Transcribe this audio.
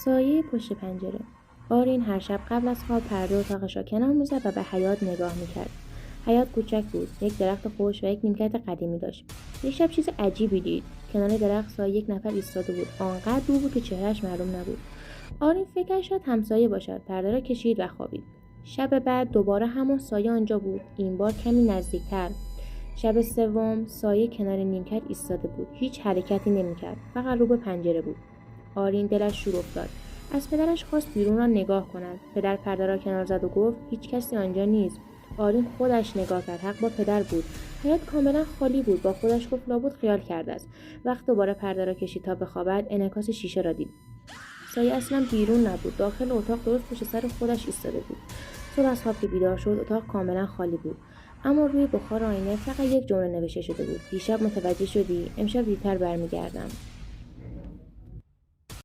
سایه پشت پنجره. آرین هر شب قبل از خواب پرده اتاقش را کنار می‌زد و به حیاط نگاه می‌کرد. حیاط کوچک بود، یک درخت خشک و یک نیمکت قدیمی داشت. یک شب چیز عجیبی دید. کنار درخت سایه یک نفر ایستاده بود، آنقدر دور بود که چهرهش معلوم نبود. آرین فکر شد همسایه باشد، پرده را کشید و خوابید. شب بعد دوباره همون سایه آنجا بود، این بار کمی نزدیکتر. شب سوم سایه کنار نیمکت ایستاده بود، هیچ حرکتی نمی‌کرد، فقط رو به پنجره بود. آرین دلش شور افتاد. از پدرش خواست بیرون را نگاه کند. پدر پرده را کنار زد و گفت هیچ کسی آنجا نیست. آرین خودش نگاه کرد، حق با پدر بود. حیاط کاملا خالی بود. با خودش گفت لابد خیال کرده است. وقت دوباره پرده را کشید تا بخوابد، انعکاس شیشه را دید. سایه اصلا بیرون نبود، داخل اتاق درست پشت سر خودش ایستاده بود. صبح از خواب که بیدار شد، اتاق کاملا خالی بود، اما روی بخار آینه فقط یک جمله نوشته شده بود: دیشب متوجه شدی؟ امشب دیرتر برمیگردم.